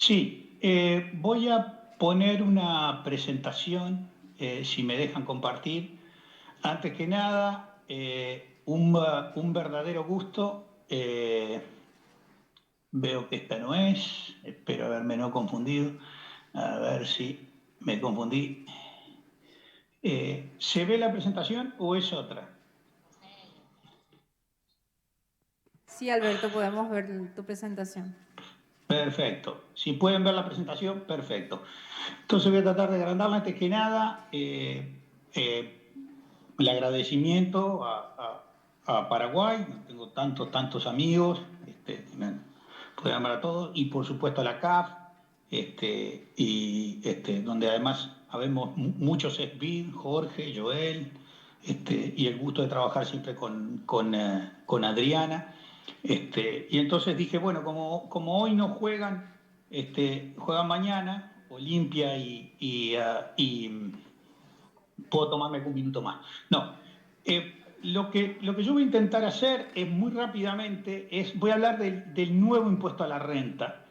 Sí, voy a poner una presentación, si me dejan compartir. Antes que nada, un verdadero gusto. Veo que esta no es, espero haberme no confundido. A ver si me confundí. ¿Se ve la presentación o es otra? Sí, Alberto, podemos ver tu presentación. Perfecto. Si pueden ver la presentación, perfecto. Entonces voy a tratar de agrandarla. Antes que nada, el agradecimiento a Paraguay. Tengo tantos amigos, pueden llamar a todos, y por supuesto a la CAF, donde además habemos muchos SBID, Jorge, Joel, y el gusto de trabajar siempre con Adriana. Y entonces dije, bueno, como hoy no juegan, juegan mañana, Olimpia y puedo tomarme algún minuto más. No, lo que yo voy a intentar hacer es muy rápidamente, voy a hablar del nuevo impuesto a la renta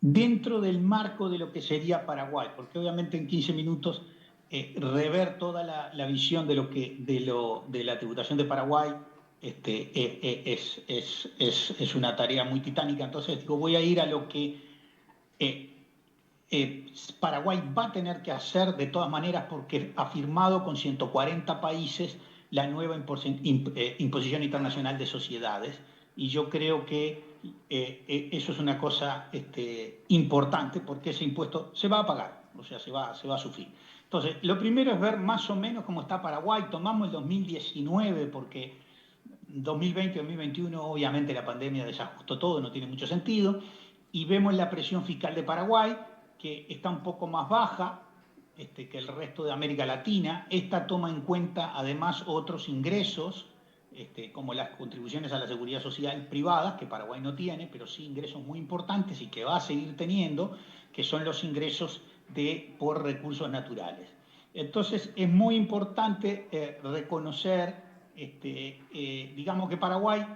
dentro del marco de lo que sería Paraguay, porque obviamente en 15 minutos rever toda la visión de la tributación de Paraguay es una tarea muy titánica. Entonces digo, voy a ir a lo que eh, Paraguay va a tener que hacer de todas maneras porque ha firmado con 140 países la nueva imposición internacional de sociedades, y yo creo que eso es una cosa importante porque ese impuesto se va a pagar, o sea, se va a sufrir. Entonces, lo primero es ver más o menos cómo está Paraguay. Tomamos el 2019 porque 2020-2021 obviamente la pandemia desajustó todo, no tiene mucho sentido, y vemos la presión fiscal de Paraguay, que está un poco más baja que el resto de América Latina. Esta toma en cuenta además otros ingresos, como las contribuciones a la seguridad social privadas, que Paraguay no tiene, pero sí ingresos muy importantes y que va a seguir teniendo, que son los ingresos por recursos naturales. Entonces es muy importante reconocer, digamos que Paraguay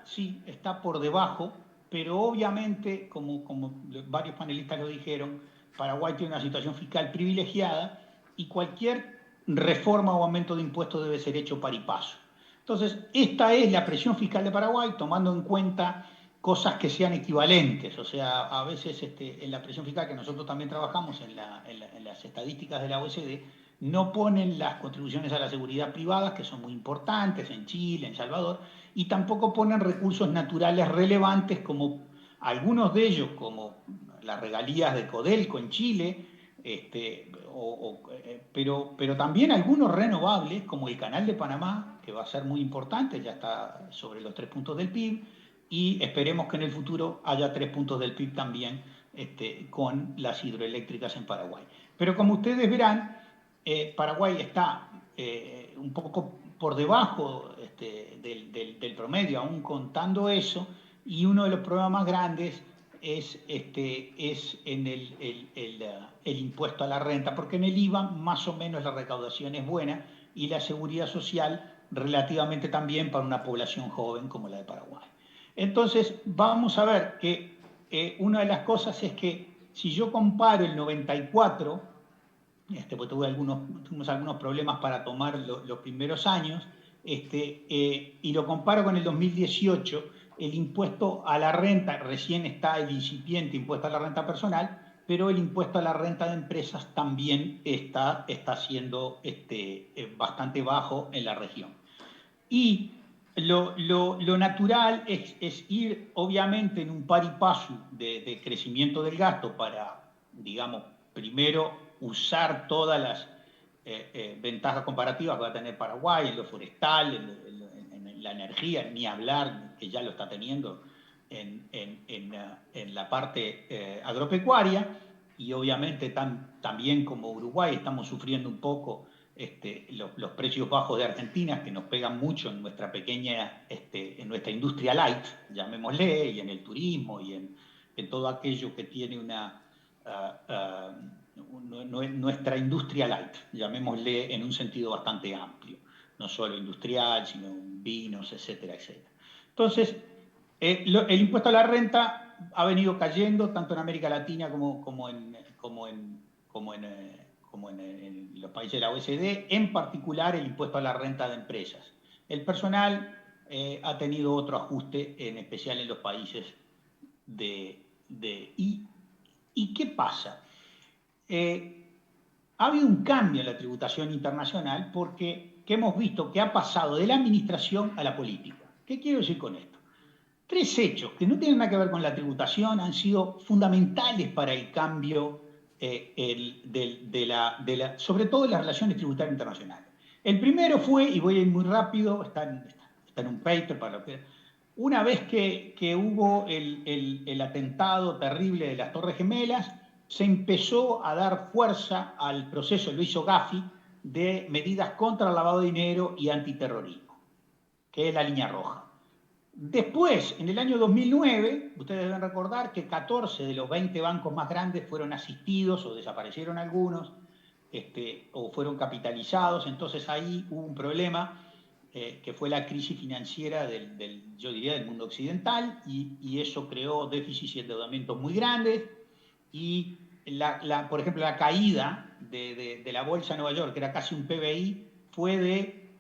sí, está por debajo, pero obviamente, como varios panelistas lo dijeron, Paraguay tiene una situación fiscal privilegiada y cualquier reforma o aumento de impuestos debe ser hecho par y paso. Entonces, esta es la presión fiscal de Paraguay, tomando en cuenta cosas que sean equivalentes. O sea, a veces en la presión fiscal que nosotros también trabajamos en las estadísticas de la OECD, no ponen las contribuciones a la seguridad privada, que son muy importantes en Chile, en Salvador, y tampoco ponen recursos naturales relevantes, como algunos de ellos, como las regalías de Codelco en Chile, pero también algunos renovables, como el Canal de Panamá, que va a ser muy importante, ya está sobre los 3 puntos del PIB, y esperemos que en el futuro haya 3 puntos del PIB también, con las hidroeléctricas en Paraguay. Pero como ustedes verán, Paraguay está un poco por debajo del promedio, aún contando eso, y uno de los problemas más grandes es en el impuesto a la renta, porque en el IVA más o menos la recaudación es buena y la seguridad social relativamente también para una población joven como la de Paraguay. Entonces, vamos a ver que una de las cosas es que si yo comparo el 94, porque tuvimos algunos problemas para tomar los primeros años, y lo comparo con el 2018, el impuesto a la renta, recién está el incipiente impuesto a la renta personal, pero el impuesto a la renta de empresas también está siendo bastante bajo en la región. Y lo natural es ir, obviamente, en un par y paso de crecimiento del gasto para, digamos, primero usar todas las ventajas comparativas que va a tener Paraguay en lo forestal, en la energía, ni hablar, que ya lo está teniendo en la parte agropecuaria, y obviamente también como Uruguay estamos sufriendo un poco los precios bajos de Argentina, que nos pegan mucho en nuestra pequeña, en nuestra industria light, llamémosle, y en el turismo y en todo aquello que tiene nuestra industria light, llamémosle en un sentido bastante amplio, no solo industrial, sino vinos, etcétera, etcétera. Entonces, el impuesto a la renta ha venido cayendo tanto en América Latina como en los países de la OECD, en particular el impuesto a la renta de empresas. El personal ha tenido otro ajuste, en especial en los países ¿Y qué pasa? Ha habido un cambio en la tributación internacional porque hemos visto que ha pasado de la administración a la política. ¿Qué quiero decir con esto? Tres hechos que no tienen nada que ver con la tributación han sido fundamentales para el cambio, sobre todo de las relaciones tributarias internacionales. El primero fue, y voy a ir muy rápido, está en un paper para lo que... Una vez que hubo el atentado terrible de las Torres Gemelas, se empezó a dar fuerza al proceso, lo hizo Gafi, de medidas contra el lavado de dinero y antiterrorismo, que es la línea roja. Después, en el año 2009, ustedes deben recordar que 14 de los 20 bancos más grandes fueron asistidos o desaparecieron algunos, o fueron capitalizados, entonces ahí hubo un problema que fue la crisis financiera yo diría, del mundo occidental, y eso creó déficits y endeudamientos muy grandes, y por ejemplo, la caída de la bolsa de Nueva York, que era casi un PBI, fue de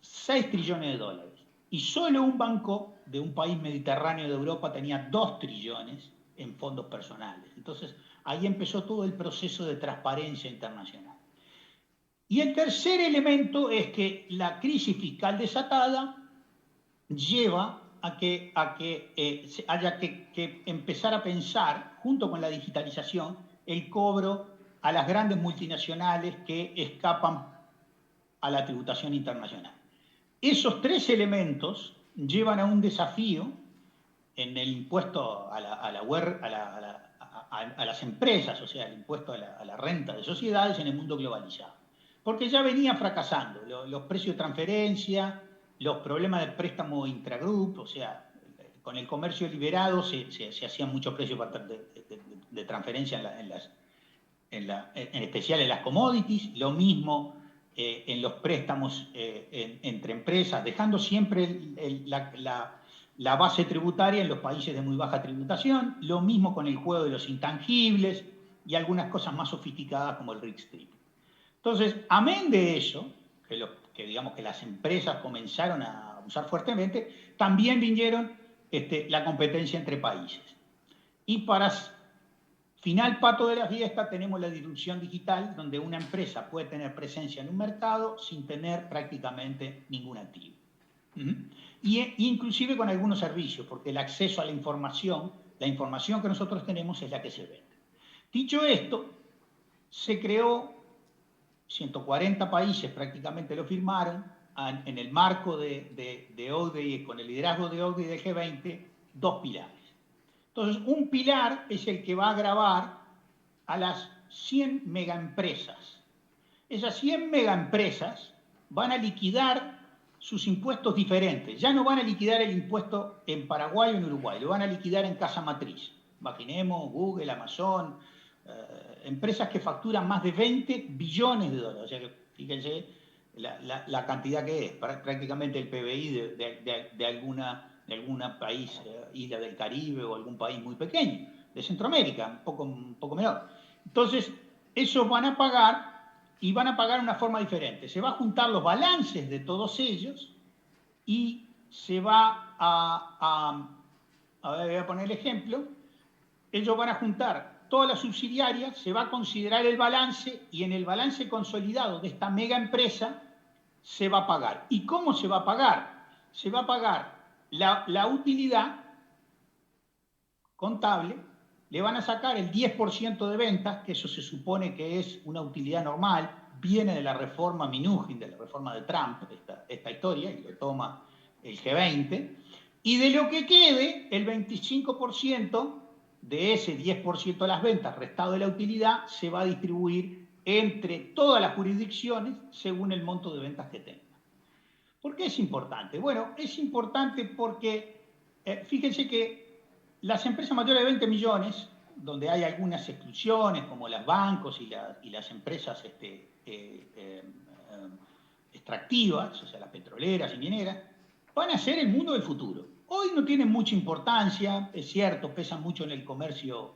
6 trillones de dólares. Y solo un banco de un país mediterráneo de Europa tenía 2 trillones en fondos personales. Entonces, ahí empezó todo el proceso de transparencia internacional. Y el tercer elemento es que la crisis fiscal desatada lleva a que haya que empezar a pensar, junto con la digitalización, el cobro a las grandes multinacionales que escapan a la tributación internacional. Esos tres elementos llevan a un desafío en el impuesto a las empresas, o sea, el impuesto a la renta de sociedades en el mundo globalizado. Porque ya venía fracasando los precios de transferencia, los problemas de préstamo intragrupo, o sea, con el comercio liberado se hacían muchos precios de transferencia en especial en las commodities, lo mismo en los préstamos entre empresas, dejando siempre la base tributaria en los países de muy baja tributación, lo mismo con el juego de los intangibles y algunas cosas más sofisticadas como el RIC Strip. Entonces, amén de eso, que digamos que las empresas comenzaron a usar fuertemente, también vinieron la competencia entre países. Y para final pato de la fiesta tenemos la disrupción digital, donde una empresa puede tener presencia en un mercado sin tener prácticamente ningún activo. Y inclusive con algunos servicios, porque el acceso a la información que nosotros tenemos es la que se vende. Dicho esto, se creó, 140 países prácticamente lo firmaron, en el marco de OCDE, con el liderazgo de OCDE y del G20, 2 pilares. Entonces, un pilar es el que va a gravar a las 100 megaempresas. Esas 100 megaempresas van a liquidar sus impuestos diferentes. Ya no van a liquidar el impuesto en Paraguay o en Uruguay, lo van a liquidar en casa matriz. Imaginemos Google, Amazon, empresas que facturan más de 20 billones de dólares. O sea que fíjense la cantidad que es, prácticamente el PBI de algún país, isla del Caribe o algún país muy pequeño, de Centroamérica, un poco menor. Entonces, esos van a pagar, y van a pagar de una forma diferente. Se va a juntar los balances de todos ellos y se va a ver, voy a poner el ejemplo, ellos van a juntar todas las subsidiarias, se va a considerar el balance y en el balance consolidado de esta mega empresa se va a pagar. ¿Y cómo se va a pagar? Se va a pagar la utilidad contable, le van a sacar el 10% de ventas, que eso se supone que es una utilidad normal, viene de la reforma Mnuchin, de la reforma de Trump, esta historia, y lo toma el G20, y de lo que quede, el 25% de ese 10% de las ventas restado de la utilidad se va a distribuir entre todas las jurisdicciones según el monto de ventas que tenga. ¿Por qué es importante? Bueno, es importante porque, fíjense que las empresas mayores de 20 millones, donde hay algunas exclusiones, como los bancos y las empresas extractivas, o sea, las petroleras y mineras, van a ser el mundo del futuro. Hoy no tienen mucha importancia, es cierto, pesan mucho en el comercio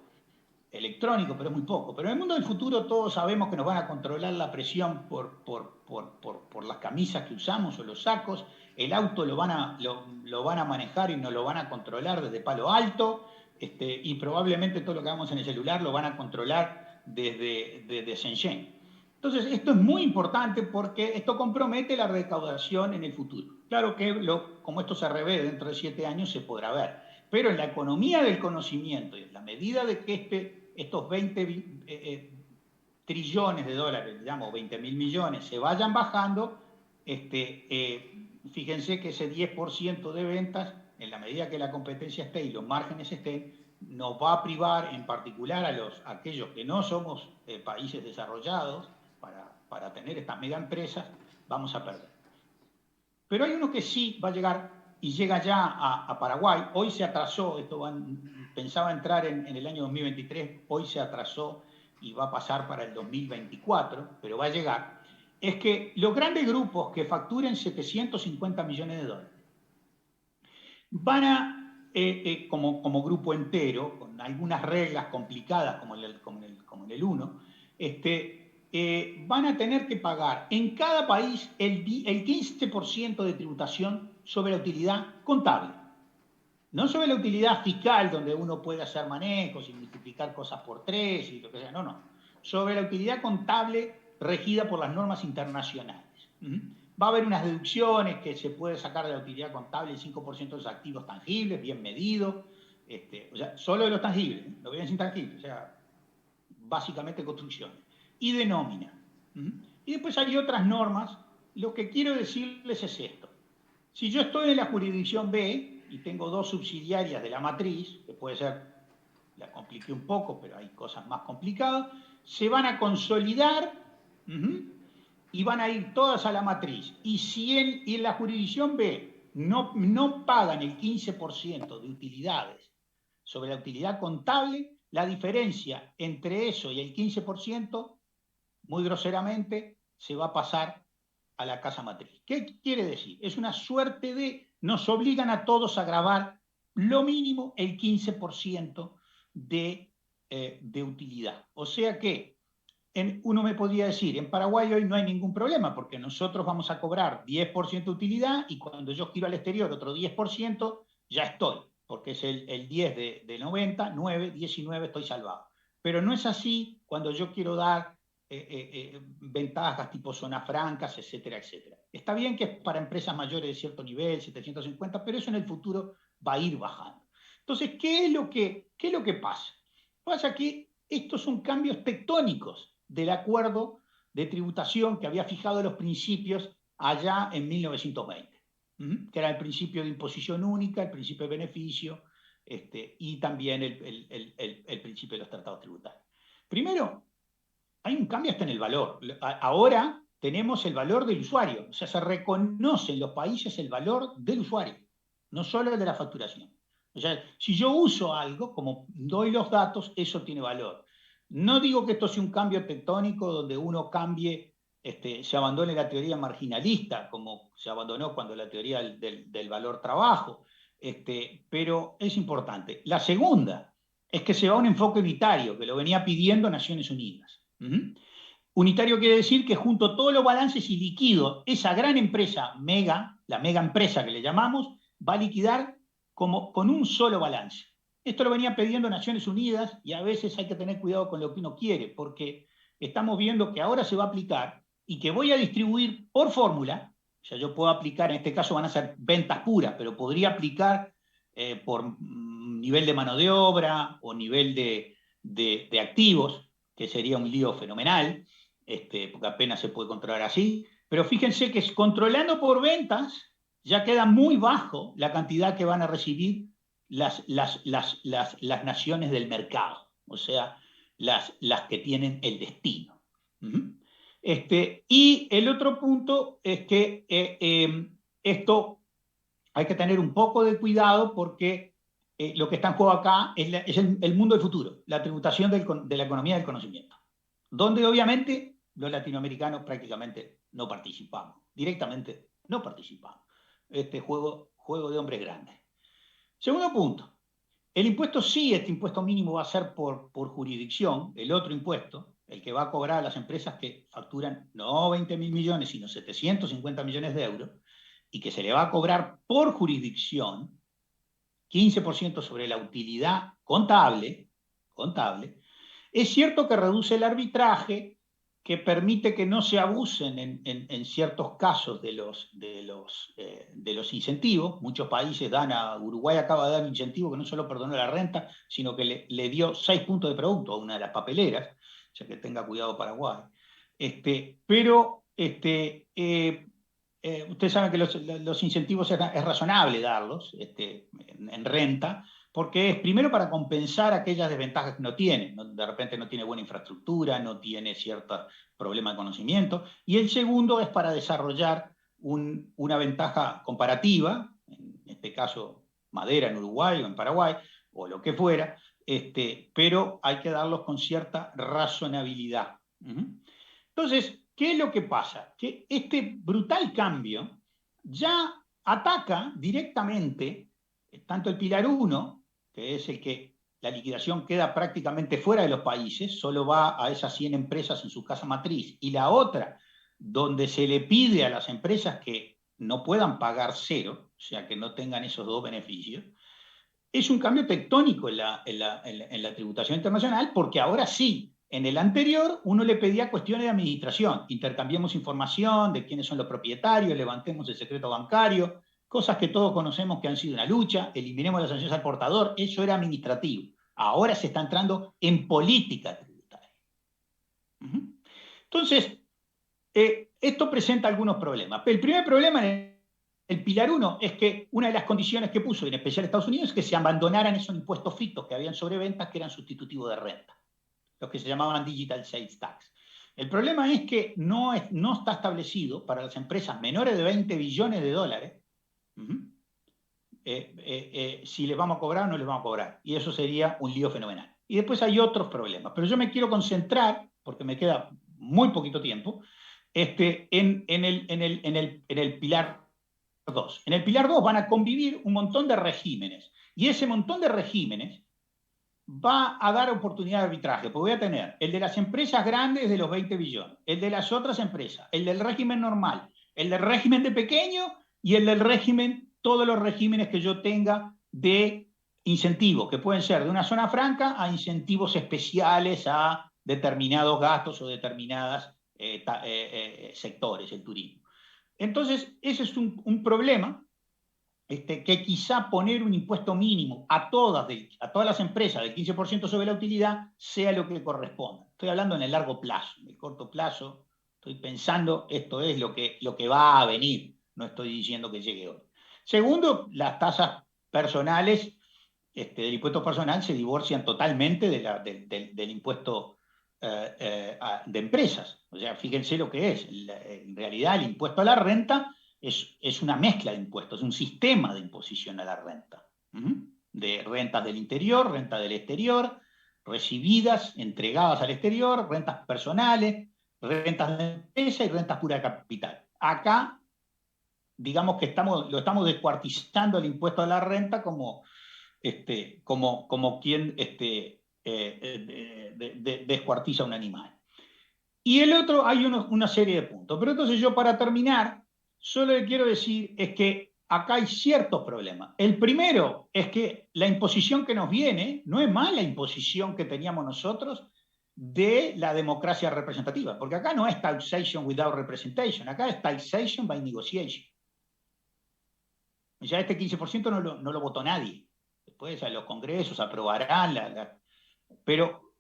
electrónico, pero es muy poco. Pero en el mundo del futuro todos sabemos que nos van a controlar la presión por las camisas que usamos o los sacos, el auto lo van a manejar y nos lo van a controlar desde Palo Alto, y probablemente todo lo que hagamos en el celular lo van a controlar desde Shenzhen. Entonces, esto es muy importante porque esto compromete la recaudación en el futuro. Claro que como esto se revé dentro de 7 años se podrá ver, pero en la economía del conocimiento y en la medida de que estos 20 trillones de dólares, digamos 20.000 millones, se vayan bajando, fíjense que ese 10% de ventas, en la medida que la competencia esté y los márgenes estén, nos va a privar en particular a aquellos que no somos países desarrollados para tener estas mega empresas, vamos a perder. Pero hay uno que sí va a llegar y llega ya a Paraguay. Hoy se atrasó, pensaba entrar en el año 2023, hoy se atrasó y va a pasar para el 2024, pero va a llegar. Es que los grandes grupos que facturen 750 millones de dólares van a, como grupo entero, con algunas reglas complicadas como en el 1, van a tener que pagar en cada país el 15% de tributación sobre la utilidad contable. No sobre la utilidad fiscal, donde uno puede hacer manejos y multiplicar cosas por 3 y lo que sea, no. Sobre la utilidad contable regida por las normas internacionales. Va a haber unas deducciones que se puede sacar de la utilidad contable el 5% de los activos tangibles, bien medido, o sea, solo de los tangibles, los bienes intangibles, o sea, básicamente construcciones, y de nómina. Y después hay otras normas. Lo que quiero decirles es esto. Si yo estoy en la jurisdicción B y tengo 2 subsidiarias de la matriz, que puede ser, la compliqué un poco, pero hay cosas más complicadas, se van a consolidar y van a ir todas a la matriz. Y si en la jurisdicción B no pagan el 15% de utilidades sobre la utilidad contable, la diferencia entre eso y el 15%, muy groseramente, se va a pasar a la casa matriz. ¿Qué quiere decir? Es una suerte nos obligan a todos a grabar lo mínimo el 15% de utilidad. O sea que uno me podría decir, en Paraguay hoy no hay ningún problema porque nosotros vamos a cobrar 10% de utilidad y cuando yo giro al exterior otro 10%, ya estoy, porque es el 10 de 90, 9, 19, estoy salvado. Pero no es así cuando yo quiero dar ventajas tipo zonas francas, etcétera, etcétera. Está bien que es para empresas mayores de cierto nivel, 750, pero eso en el futuro va a ir bajando. Entonces, ¿qué es lo que pasa? Pasa que estos son cambios tectónicos del acuerdo de tributación que había fijado los principios allá en 1920, que era el principio de imposición única, el principio de beneficio, y también el principio de los tratados tributarios. Primero, hay un cambio hasta en el valor. Ahora tenemos el valor del usuario, o sea, se reconoce en los países el valor del usuario, no solo el de la facturación. O sea, si yo uso algo, como doy los datos, eso tiene valor. No digo que esto sea un cambio tectónico donde uno cambie, se abandone la teoría marginalista, como se abandonó cuando la teoría del valor trabajo, pero es importante. La segunda es que se va a un enfoque unitario, que lo venía pidiendo Naciones Unidas. Unitario quiere decir que junto todos los balances y liquido, esa gran empresa mega, la mega empresa que le llamamos, va a liquidar con un solo balance. Esto lo venía pidiendo Naciones Unidas y a veces hay que tener cuidado con lo que uno quiere, porque estamos viendo que ahora se va a aplicar y que voy a distribuir por fórmula. O sea, yo puedo aplicar, en este caso van a ser ventas puras, pero podría aplicar por nivel de mano de obra o nivel de activos, que sería un lío fenomenal, porque apenas se puede controlar así. Pero fíjense que controlando por ventas ya queda muy bajo la cantidad que van a recibir las naciones del mercado, o sea, las que tienen el destino. Y el otro punto es que esto hay que tener un poco de cuidado porque lo que está en juego acá es el mundo del futuro, la tributación de la economía del conocimiento, donde obviamente los latinoamericanos prácticamente no participamos, directamente no participamos. Juego de hombres grandes. Segundo punto, el impuesto sí, este impuesto mínimo va a ser por jurisdicción, el otro impuesto, el que va a cobrar a las empresas que facturan no 20.000 millones, sino 750 millones de euros, y que se le va a cobrar por jurisdicción, 15% sobre la utilidad contable. Es cierto que reduce el arbitraje, que permite que no se abusen en ciertos casos de los incentivos. Muchos países dan Uruguay acaba de dar un incentivo que no solo perdonó la renta, sino que le dio 6 puntos de producto a una de las papeleras, o sea que tenga cuidado Paraguay. Pero ustedes saben que los incentivos es razonable darlos en renta, porque es primero para compensar aquellas desventajas que no tiene. De repente no tiene buena infraestructura, no tiene ciertos problemas de conocimiento. Y el segundo es para desarrollar una ventaja comparativa, en este caso madera en Uruguay o en Paraguay, o lo que fuera, pero hay que darlos con cierta razonabilidad. Entonces, ¿qué es lo que pasa? Que este brutal cambio ya ataca directamente tanto el Pilar 1, que es el que la liquidación queda prácticamente fuera de los países, solo va a esas 100 empresas en su casa matriz, y la otra, donde se le pide a las empresas que no puedan pagar cero, o sea, que no tengan esos dos beneficios, es un cambio tectónico en la tributación internacional, porque ahora sí, en el anterior uno le pedía cuestiones de administración, intercambiemos información de quiénes son los propietarios, levantemos el secreto bancario, cosas que todos conocemos que han sido una lucha, eliminemos las sanciones al portador, eso era administrativo. Ahora se está entrando en política tributaria. Entonces, esto presenta algunos problemas. El primer problema en el Pilar 1 es que una de las condiciones que puso, en especial Estados Unidos, es que se abandonaran esos impuestos fictos que habían sobre ventas que eran sustitutivos de renta, los que se llamaban Digital Sales Tax. El problema es que no está establecido para las empresas menores de 20 billones de dólares si les vamos a cobrar o no les vamos a cobrar. Y eso sería un lío fenomenal. Y después hay otros problemas. Pero yo me quiero concentrar, porque me queda muy poquito tiempo, en el Pilar 2. En el Pilar 2 van a convivir un montón de regímenes. Y ese montón de regímenes va a dar oportunidad de arbitraje, porque voy a tener el de las empresas grandes de los 20 billones, el de las otras empresas, el del régimen normal, el del régimen de pequeño y el del régimen, todos los regímenes que yo tenga de incentivos, que pueden ser de una zona franca a incentivos especiales a determinados gastos o determinados sectores, el turismo. Entonces, ese es un problema que quizá poner un impuesto mínimo a todas las empresas del 15% sobre la utilidad sea lo que corresponda. Estoy hablando en el largo plazo. En el corto plazo estoy pensando, esto es lo que va a venir, no estoy diciendo que llegue hoy. Segundo, las tasas personales del impuesto personal se divorcian totalmente del impuesto de empresas. O sea, fíjense lo que es. En realidad, el impuesto a la renta es una mezcla de impuestos, es un sistema de imposición a la renta. De rentas del interior, renta del exterior, recibidas, entregadas al exterior, rentas personales, rentas de empresa y rentas pura de capital. Acá, digamos que lo estamos descuartizando el impuesto a la renta como quien descuartiza un animal. Y el otro, hay una serie de puntos. Pero entonces yo, para terminar, solo le quiero decir es que acá hay ciertos problemas. El primero es que la imposición que nos viene no es más la imposición que teníamos nosotros de la democracia representativa, porque acá no es taxation without representation, acá es taxation by negotiation. Ya este 15% no lo votó nadie. Después los congresos aprobarán, pero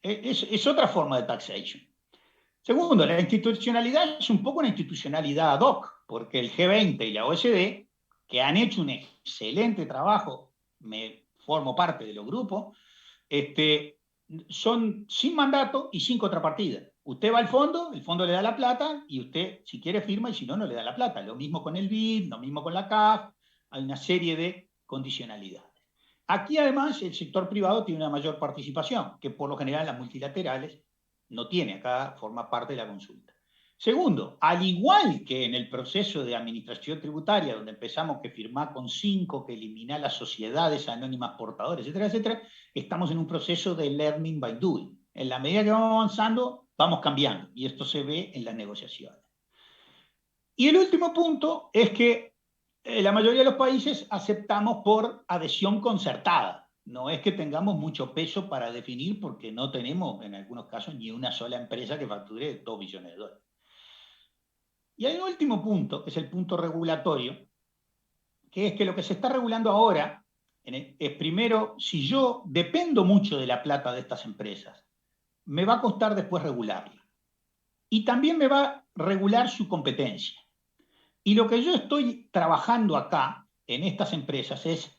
es otra forma de taxation. Segundo, la institucionalidad es un poco una institucionalidad ad hoc, porque el G20 y la OSD, que han hecho un excelente trabajo, me formo parte de los grupos, son sin mandato y sin contrapartida. Usted va al fondo, el fondo le da la plata, y usted, si quiere, firma, y si no, no le da la plata. Lo mismo con el BID, lo mismo con la CAF, hay una serie de condicionalidades. Aquí, además, el sector privado tiene una mayor participación, que por lo general las multilaterales no tiene, acá forma parte de la consulta. Segundo, al igual que en el proceso de administración tributaria, donde empezamos que firmar con 5, que eliminar las sociedades anónimas portadores, etcétera, etcétera, estamos en un proceso de learning by doing. En la medida que vamos avanzando, vamos cambiando, y esto se ve en las negociaciones. Y el último punto es que la mayoría de los países aceptamos por adhesión concertada. No es que tengamos mucho peso para definir, porque no tenemos, en algunos casos, ni una sola empresa que facture 2 billones de dólares. Y hay un último punto, que es el punto regulatorio, que es que lo que se está regulando ahora es primero, si yo dependo mucho de la plata de estas empresas, me va a costar después regularla. Y también me va a regular su competencia. Y lo que yo estoy trabajando acá en estas empresas es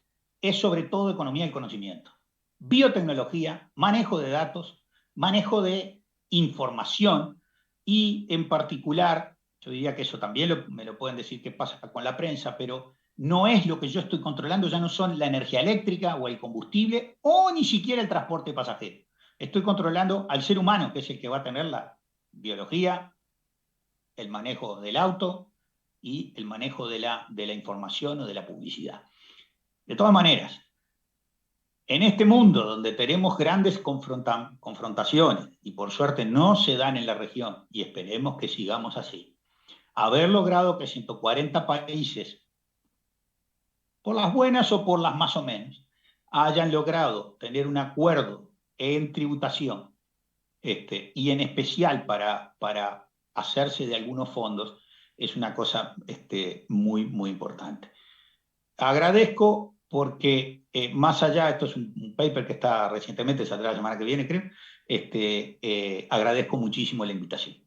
sobre todo economía del conocimiento, biotecnología, manejo de datos, manejo de información y en particular, yo diría que eso también me lo pueden decir que pasa con la prensa, pero no es lo que yo estoy controlando, ya no son la energía eléctrica o el combustible o ni siquiera el transporte pasajero. Estoy controlando al ser humano, que es el que va a tener la biología, el manejo del auto y el manejo de la información o de la publicidad. De todas maneras, en este mundo donde tenemos grandes confrontaciones, y por suerte no se dan en la región, y esperemos que sigamos así, haber logrado que 140 países, por las buenas o por las más o menos, hayan logrado tener un acuerdo en tributación, y en especial para hacerse de algunos fondos, es una cosa muy, muy importante. Agradezco porque más allá, esto es un paper que está recientemente, saldrá la semana que viene, creo, agradezco muchísimo la invitación.